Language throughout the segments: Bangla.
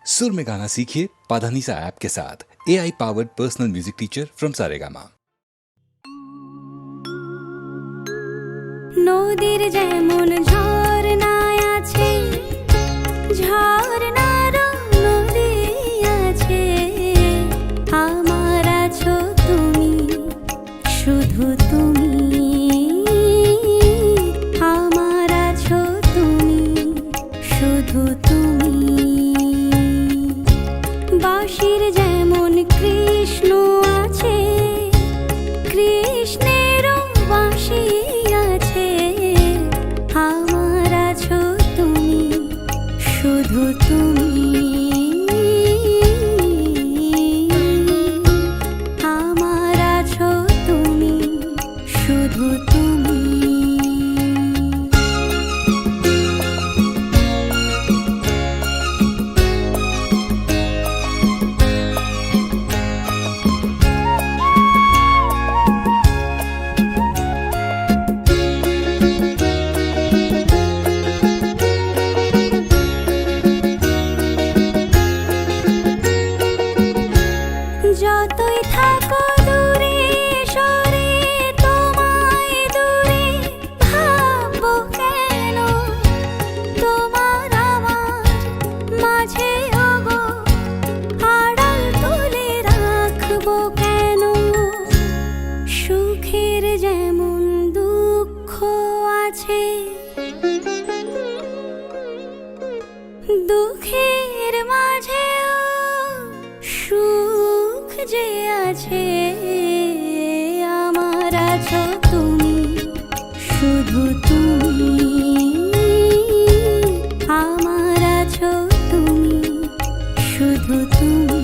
सुर में गाना सीखिए पाधानीसा ऐप के साथ। AI powered personal music teacher from Saregama. নদীর যেমন ঝর্ণায় আছে, ঝর্ণার নদী আছে, আমার আছো তুমি, শুধু তুমি, আমার আছো তুমি, শুধু তুমি। বাঁশির যেমন কৃষ্ণ আছে, কৃষ্ণেরও বাঁশি আছে, আমার আছো তুমি, শুধু তুমি, আমার আছো তুমি, শুধু তুমি। যতই থাকো দূরে সরে, তোমায় দূরে ভাববো কেন, তোমার আমার মাঝে ওগো আড়াল তুলে রাখবো কেন। সুখের যেমন দুঃখ আছে, দুঃখের মাঝেও সুখ যে আছে, আমার আছো তুমি, শুধু তুমি, আমার আছো তুমি, শুধু তুমি।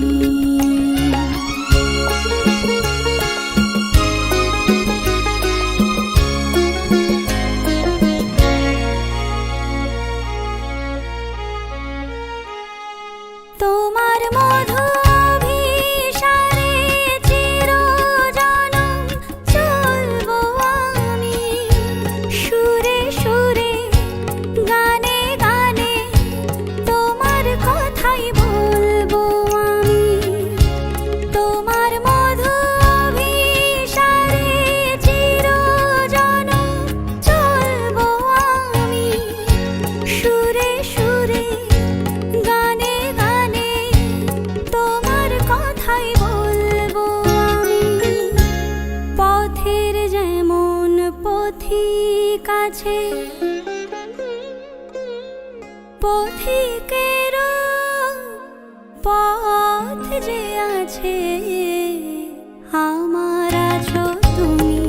তোমার মধু অভিসারে চিরজনম চলবো আমি, সুরে সুরে গানে গানে তোমার কথাই বলবো আমি। তোমার মধু অভিসারে চিরজনম চলবো আমি, সুরে সুরে গানে গানে তোমার কথাই বলবো আমি। পথের যেমন পথিক আছে, পথিকেরও পথ যে আছে, আমার আছো তুমি,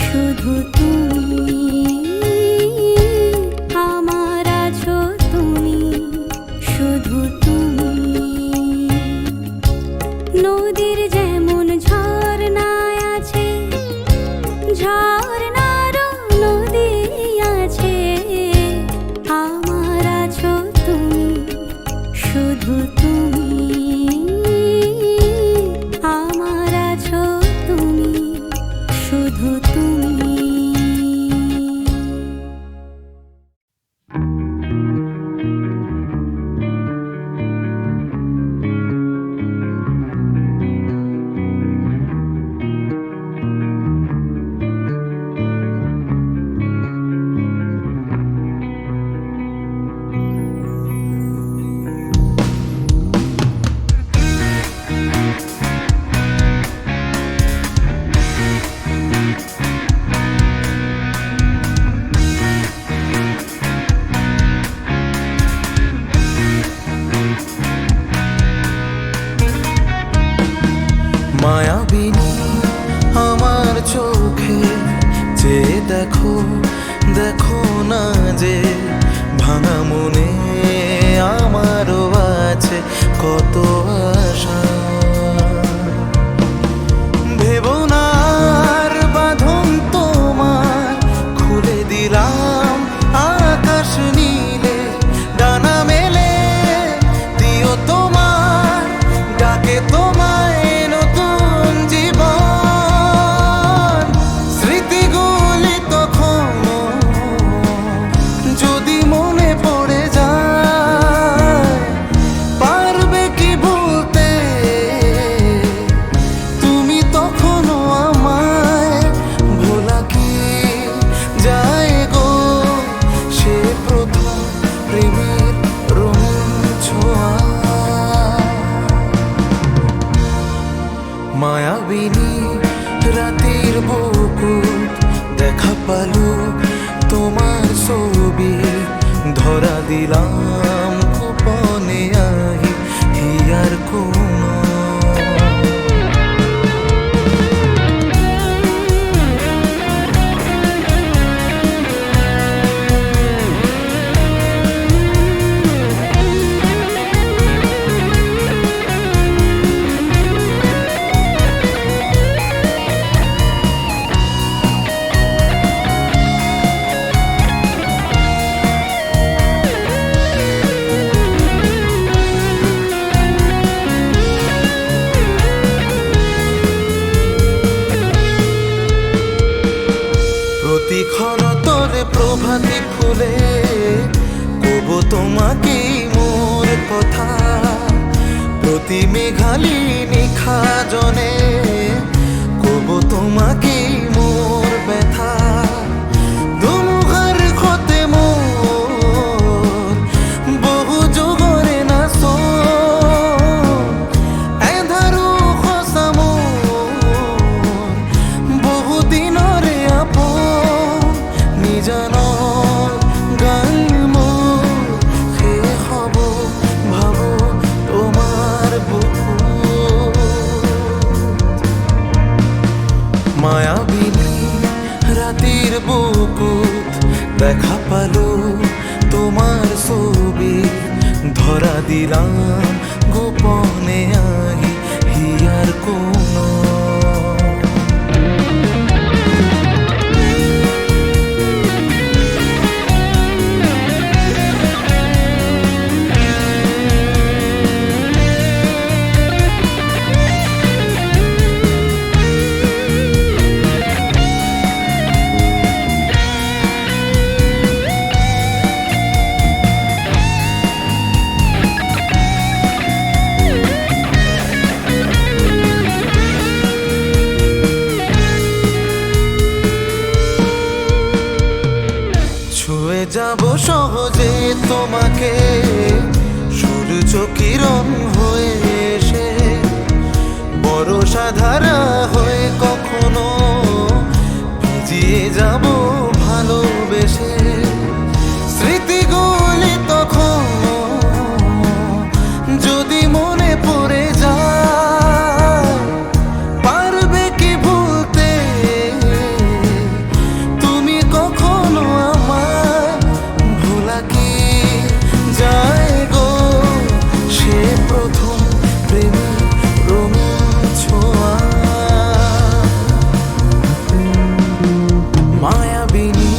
শুধু তুমি, আমার আছো তুমি, শুধু তুমি। নদীর যেমন ঝর্ণায় আছে, ঝর্ণার নদী আছে, আমার আছো তুমি, শুধু তুমি, আমার আছো তুমি, শুধু তুমি। মায়াবিনী আমার চোখে চেয়ে দেখো, দেখো না যে ভাঙা মনে আমারও আছে কত আশা। ভেবো না আর বাঁধন তোমার, খুলে দিলাম আকাশ নীলে, ডানা মেলে দিও তোমার ডাকে তোমায় নতুন জীবন। স্মৃতিগুলি তখন যদি মনে পড়ে যায়, পায়ে তোমাকেই মোর কথা, প্রতি মেঘালি নিখা জনে কব তোমাকেই মোর ব্যথা। দুমুখার ক্ষতে মোর বহু যুগরে নাচ, এধারু খসা মোর বহু দিনরে আপন নিজানৰ গান মোৰ শেষ হ'ব ভাবো তোমাৰ বুকুত। মায়াবিনী ৰাতিৰ বুকুত দেখা পালো তোমাৰ ছবি, ধৰা দিলাম গোপনে আহি হিয়াৰ কোণত। ছুঁয়ে যাব সহজে তোমাকে সূর্য কিরণ হয়ে এসে, বরষা ধারা হয়ে কখনো ভিজিয়ে যাব ভালোবেসে। স্মৃতিগুলি তখন যদি মনে পড়ে যায়, পারবে কি ভুলতে তুমি কখনো আমায়? ভোলা কি যায় গো সে প্রথম প্রেমের রঙিন ছোঁয়া? মায়াবিনী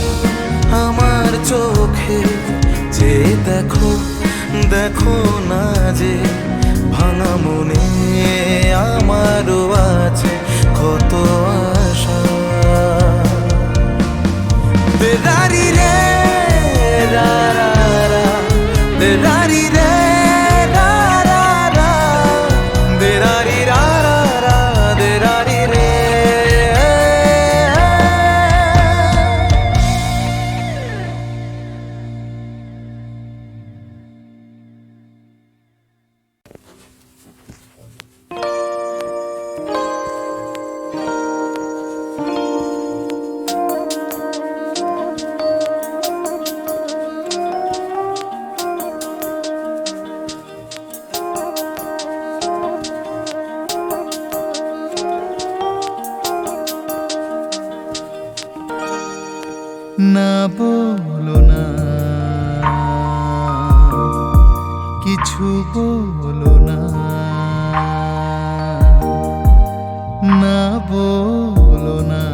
আমার চোখে যে দেখো দেখো না যে ভাঙা মনে আমারও আছে কত আশা। দেরারি রে রা রা রা, দেরারি রে রা রা রা, দেরারি রা রা রা, দেরারি রে। না বলো না কিছু বলো না, না বলো না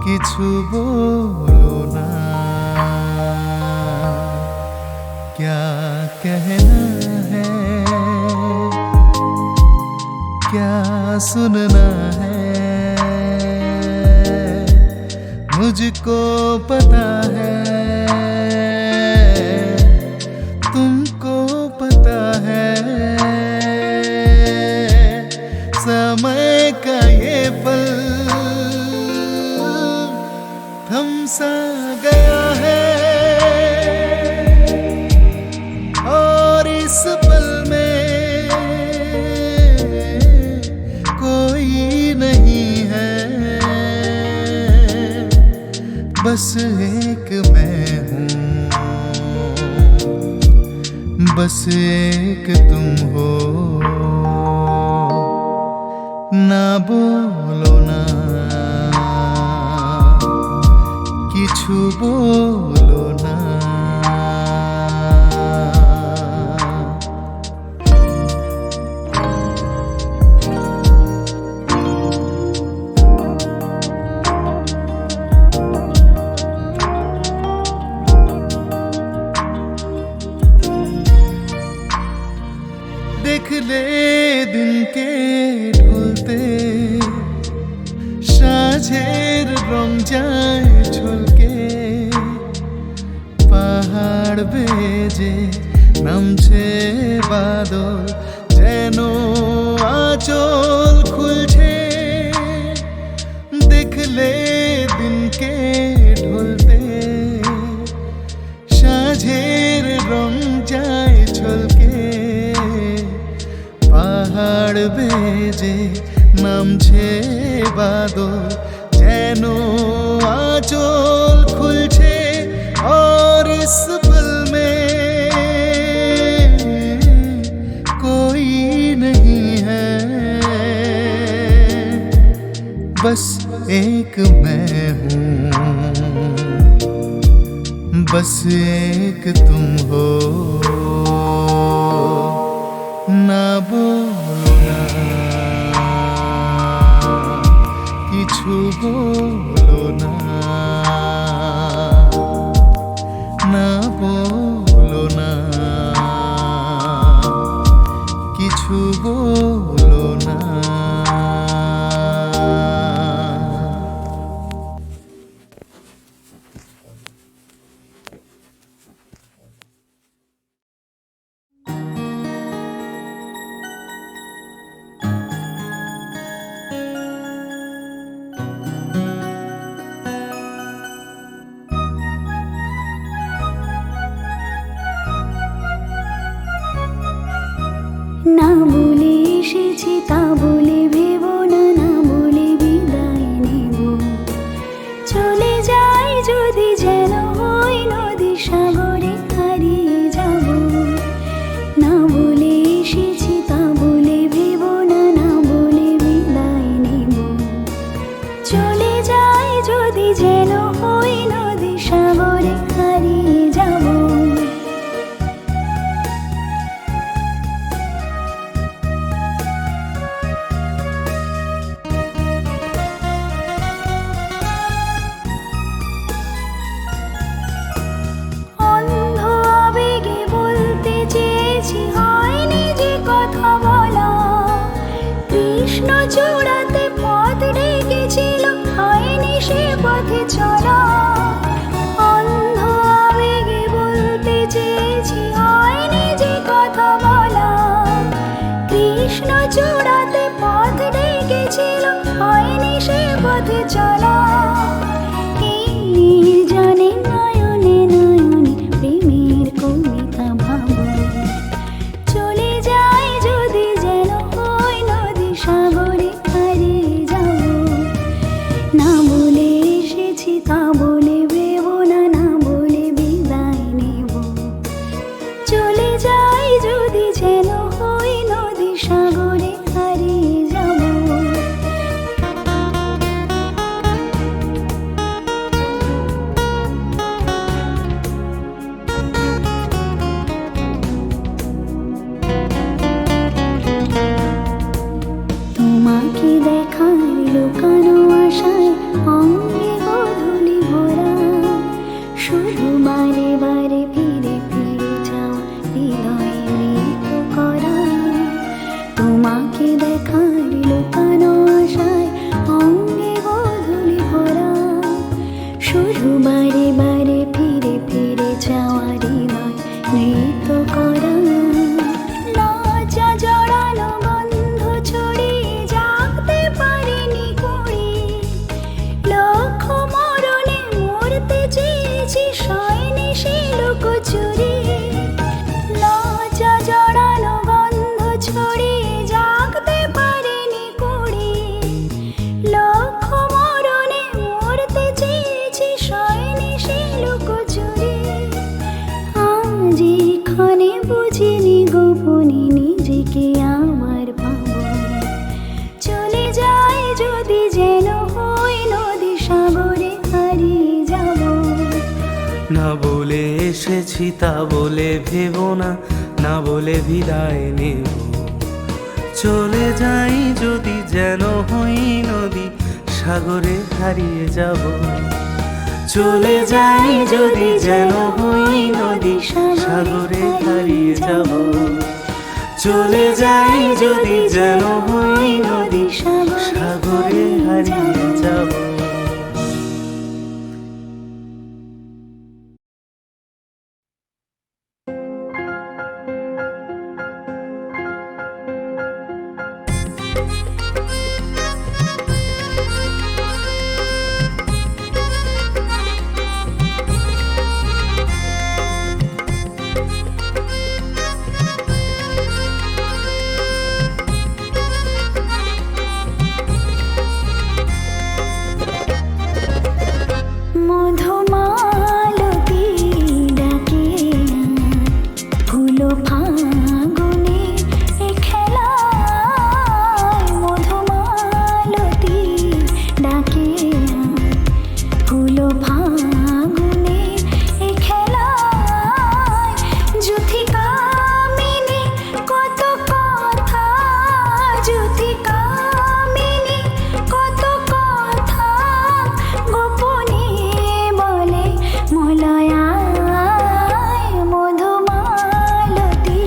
কিছু বলো না। क्या कहना है क्या सुनना है, मुझको पता है तुमको पता है। समय का ये पल थम सा गया है, और इस पल में कोई नहीं है, बस एक मैं हूँ, बस एक तुम हो। ना बोलो ना কিছু বলো না। देख ले दिन के ঢলতে সাঁঝের রং যায় ঝলকে, পাহাড় বেজে নামছে বাদল, যেন আঁচল খুলছে দেখলে দিনকে ঢলতে, সাঁঝের রং যায় ছলকে। পাহাড় বেজে নামছে বাদল, যেন आंचल खुलছে और इस पल में कोई नहीं है, बस एक मैं हूँ, बस एक तुम हो। ना बोलो ना কিছু বলো না, না বলো না কিছু বলো না। না বলে এসেছি তা বলে ভেবো না, না বলে বিদায় নেব। চলে যাই যদি যেন হই নদী সাগরে হারিয়ে যাব। না বলে এসেছি তা বলে ভেবো না, না বলে বিদায় নেব। চলে যাই যদি যেন হই নদী সাগরে হারিয়ে যাব। চূড়াতে পথ ডেকেছিল, হয়নি সে পথে চলা। অন্ধ আবেগে বলতে চেয়েছি, হয়নি যে কথা বলা। কৃষ্ণ চূড়াতে পথ ডেকেছিল, হয়নি সে পথে চলা। এই নির্জনে নয়নে নয়নে প্রেমের কবিতা ভাবো। চলে যাই যদি যেন হই নদী সাগরে হারিয়ে যাব। না বলে এসেছি তা বলে ভেবো না, না বলে বিদায় নেব। চলে যাই যদি যেন হই নদী সাগরে হারিয়ে যাব। তোমাকে দেখার লুকানো আশায় অঙ্গে গোধূলি ভরা। শুধু বারে বারে ফিরে ফিরে যাওয়া হৃদয়ে মৃত করা। তোমাকে দেখার লুকানো আশায় অঙ্গে গোধূলি ভরা। শুধু বারে বারে ফিরে ফিরে যাওয়া হৃদয় মৃত করা। লজ্জা জড়ানো গন্ধ ছড়িয়ে জাগতে পারিনি কুড়ি। লক্ষ মরণে মরতে চেয়েছি, সয়নি সে লুকোচুরি। লজ্জা জড়ানো গন্ধ ছড়িয়ে জাগতে পারিনি কুড়ি। লক্ষ মরণে মরতে চেয়েছি, সয়নি সে লুকোচুরি। আজ এখানে বুঝিনি গোপনে নিজেকে আমার পাবো। চলে যাই যদি যেন হই নদী সাগরে হারিয়ে যাব। না বলে এসেছি তা বলে ভেবো না, না বলে বিদায় নেব। চলে যাই যদি যেন হই নদী সাগরে হারিয়ে যাব। চলে যাই যদি যেন হই নদী সাগরে হারিয়ে যাব। চলে যাই যদি যেন হই নদী সাগরে হারিয়ে যাব। হলো ফাগুনে এ খেলায় মধুমালতী ডাকে হলো ফাগুনে এ খেলায় যুথিকামিনী কত কথা যুথিকামিনী কত কথা গোপনে বলে মলয়ায় মধুমালতী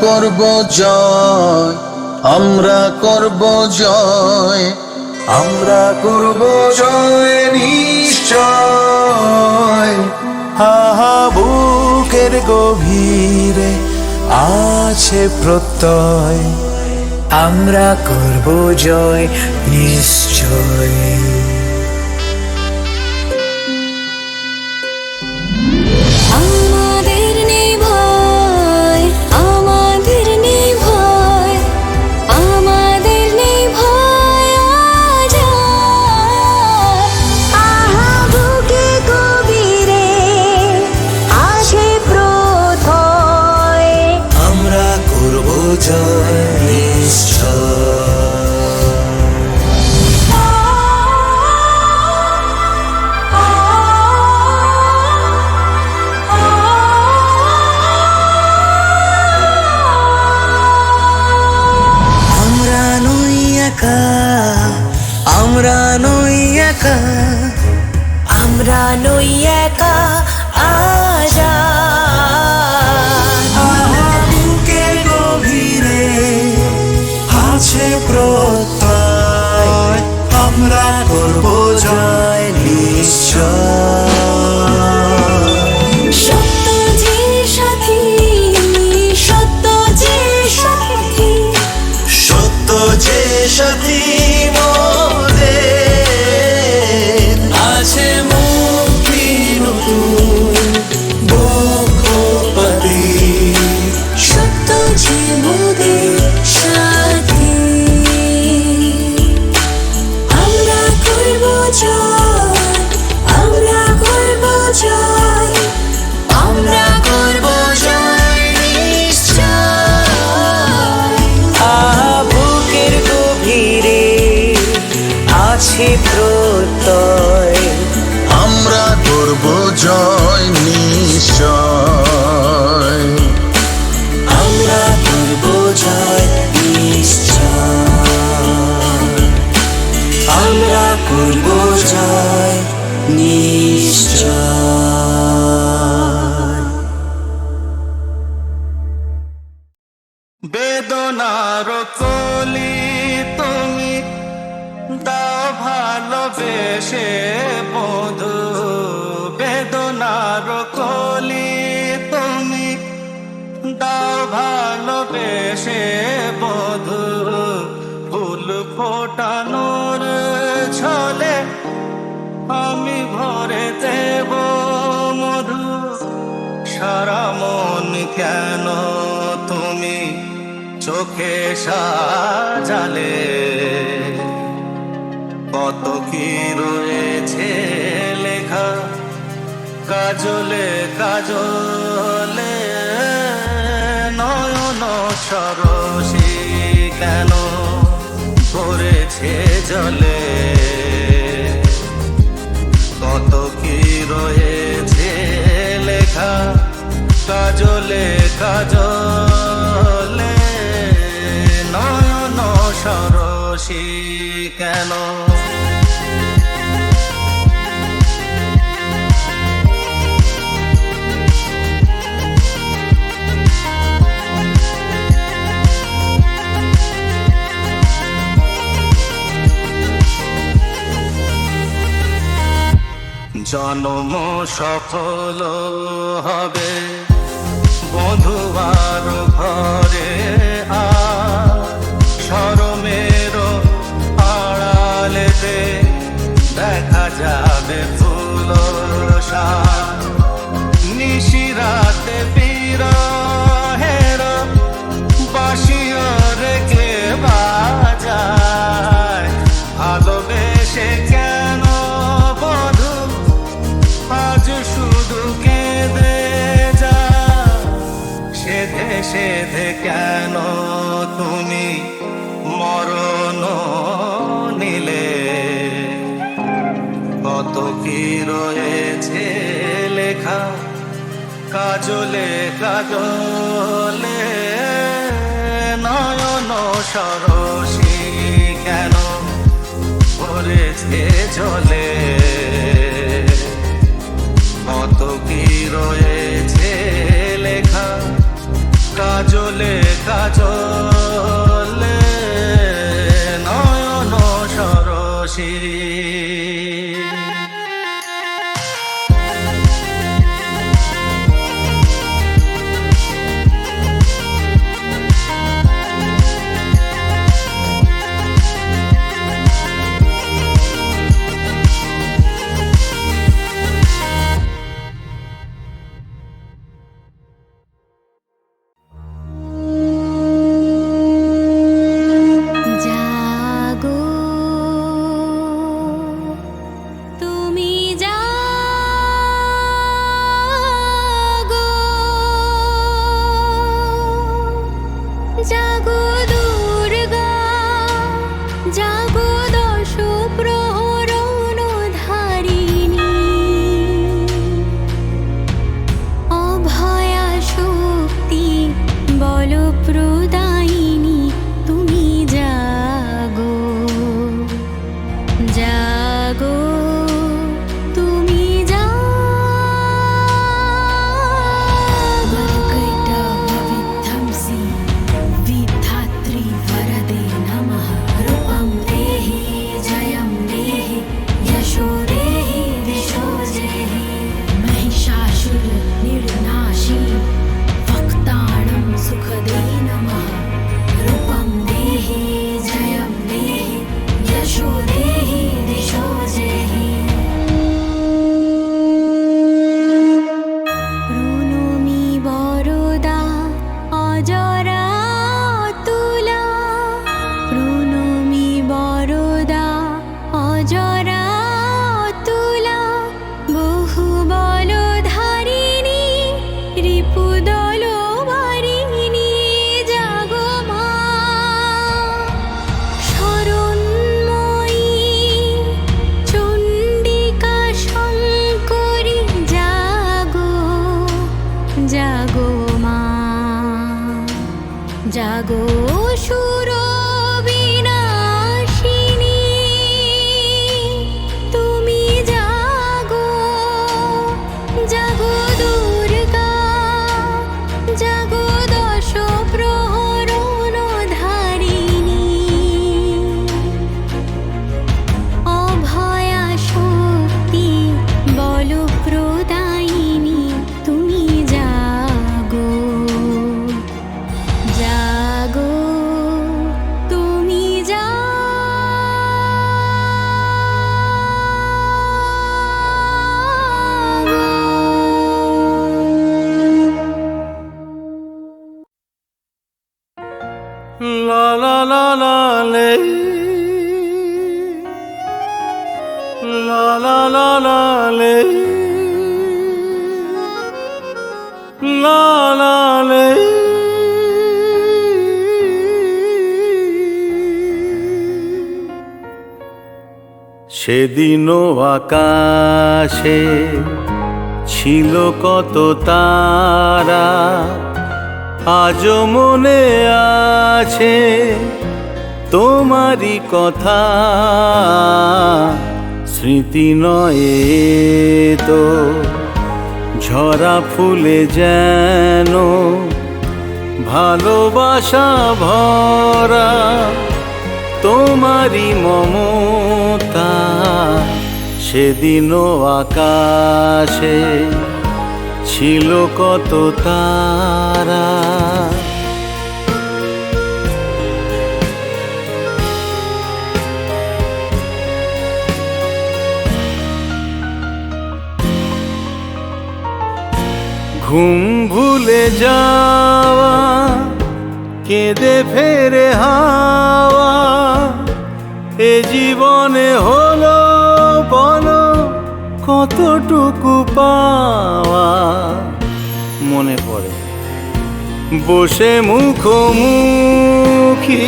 করব জয়, আমরা করব জয়, আমরা করব জয় নিশ্চয়। আহা বুকের গভীরে আছে প্রত্যয়, আমরা করব জয় নিশ্চয়। আমাদের নেই ভয়, আমাদের নেই ভয়, আমাদের নেই ভয় আজ আর। আহা বুকে গভীরে আছে প্রত্যয়, আমরা করব জয় নিশ্চয়। আমরা নই একা, আমরা নই একা, আমরা নই একা আজ আর। বুকের গভীরে আছে প্রত্যয়, আমরা করব জয় নিশ্চয়। সত্য যে সাথী, সত্য যে সাথী, সত্য যে সাথী মোদের, আছে মুক্তি নতুন বক্ষপতি। সত্য যে মোদের সাথী। আমরা করব জয়, আমরা করব জয়, আমরা করব জয় নিশ্চয়। বুকের গভীরে আছে প্রত্যয়, আমরা করব জয় নিশ্চয়। আমরা করব জয় নিশ্চয়, আমরা করব জয় নিশ্চয়। বেদনার কলি তুমি দাও ভালোবেসে বধু, বেদনার কলি তুমি দাও ভালোবেসে বধু। ফুল ফোটানোর ছলে আমি ভরে দেব মধু। সারা মন কেন তুমি চোখে সাজালে, কত কি রয়েছে লেখা কাজলে কাজলে। নয়ন সরসী কেন করেছে জলে, কত কি রয়েছে লেখা কাজলে কাজলে। নয়ন সরসী কেন। জন্ম সফল হবে বধুবার ঘরে, আর শরমের আড়ালেতে দেখা যাবে ফুল সাজ। নিশিরাতে বিরহের বাঁশিও রেখে বাজায়। ভালোবেসে কেন বধূ আজ শুধু কেঁদে যায়। সেধে সেধে কেন তুমি মরণ নিলে, কত কি রয়েছে লেখা কাজলে কাজলে। নয়ন সরসী কেন ভরেছে জলে, কত কি রয়েছে লেখা কাজলে সেদিনও আকাশে ছিল কত তারা, আজও মনে আছে তোমারই কথা। স্মৃতি নয় তো ঝরা ফুলে যেন ভালোবাসা ভরা, তোমারই মমতা। সেদিনও আকাশে ছিল কত তারা। ঘুম ভুলে যাওয়া, কেঁদে ফেরে হাওয়া, এ জীবনে হলো বলো কতটুকু পাওয়া। মনে পড়ে বসে মুখোমুখি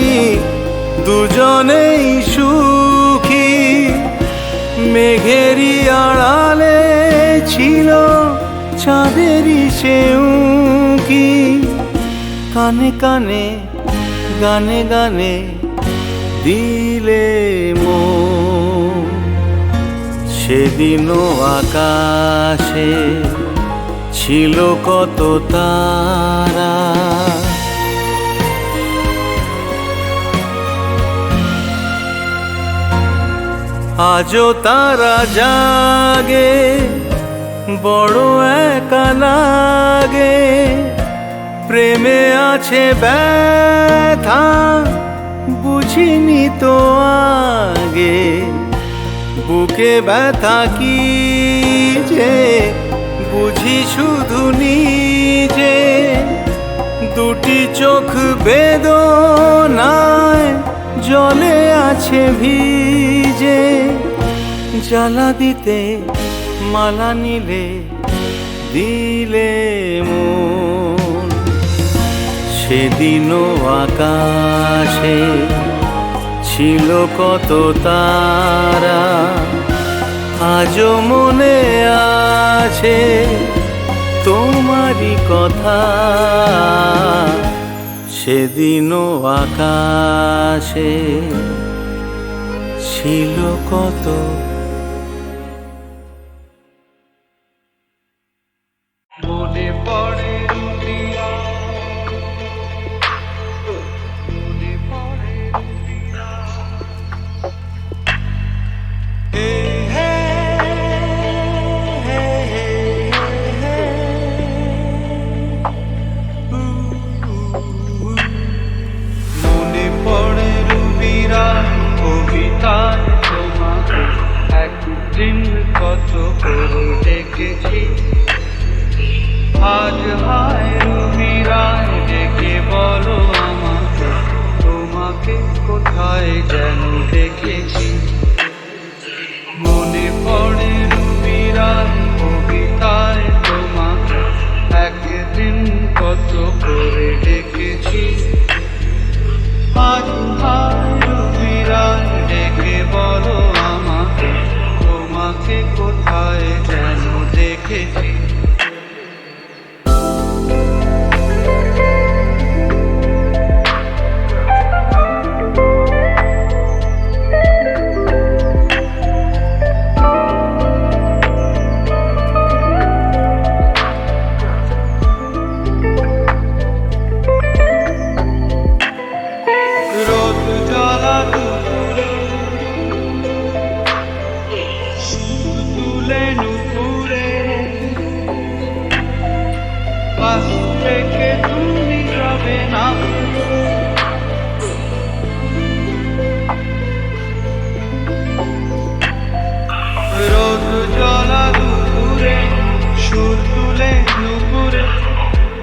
দুজনেই সুখী, মেঘেরই আড়ালে ছিল চাঁদেরই সে উঁকি। কানে কানে গানে গানে দিলে মন। সেদিনও আকাশে ছিল কত তারা। আজও তারা জাগে, বড় একা লাগে। প্রেমে আছে ব্যথা, বুঝিনি তো আগে। বুকে ব্যথা কি যে বুঝি শুধু নিজে। দুটি চোখ বেদনায় জলে আছে ভিজে। জ্বালা দিতে মালা নিলে দিলে মন। সেদিনও আকাশে ছিল কত তারা, আজও মনে আছে তোমারই কথা। সেদিনও আকাশে ছিল কত। মনে পড়ে রুবিয়া, মনে পড়ে রুবিয়া। হে হে হে হে হে। মনে পড়ে রুবিরা কবিতায় তোমাকে একদিন কত করে দেখেছি। আজ হায় রুবিরায় ডেকে বলো আমাকে, তোমাকে কোথায় যেন দেখেছি। মনে পড়ে রুবিরায় কবিতায় তোমাকে একদিন কত করে ডেকেছি। আজ হায় রুবিরায় ডেকে বলো আমাকে, তোমাকে কোথায় যেন দেখেছি।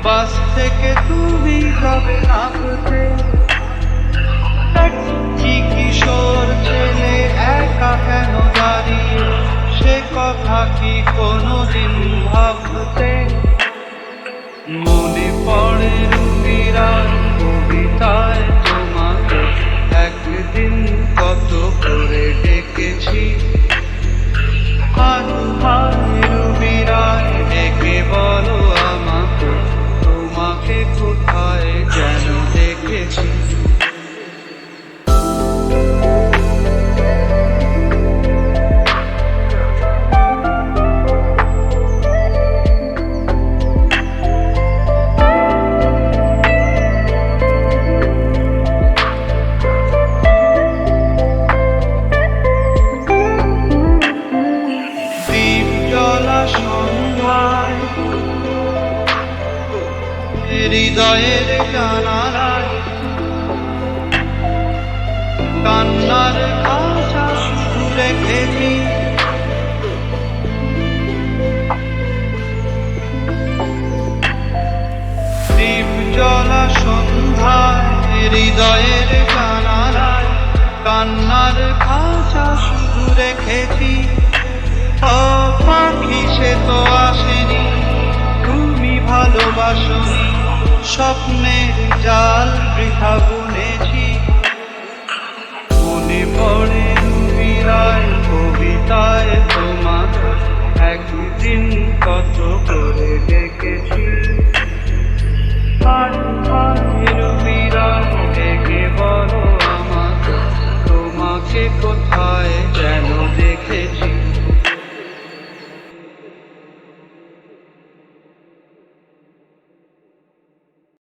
বাস থেকে তুমি যাবে নামতে। কি কিশোর ছেলে একা কেন দাঁড়িয়ে, সে কথা কি কোনোদিন ভাবতে। মনে পড়ে রুবিরার কবিতায় তোমাকে একদিন কত করে ডেকেছি। সন্ধ্যায় হৃদয়ের জানালায় কান্নার আশা শুধু রেখেছি। দীপ জ্বলা সন্ধ্যায় হৃদয়ের জানালায় কান্নার খাঁচা শুধু রেখেছি। ও পাখি সে তো আসেনি, তুমি ভালোবাসনি, স্বপ্নের জাল বৃথা বুনেছি। মনে পড়ে রুবিরায় কবিতায় তোমার একদিন কত করে ডেকেছি। রুবিরায় ডেকে বলো আমাকে, তোমাকে কোথায়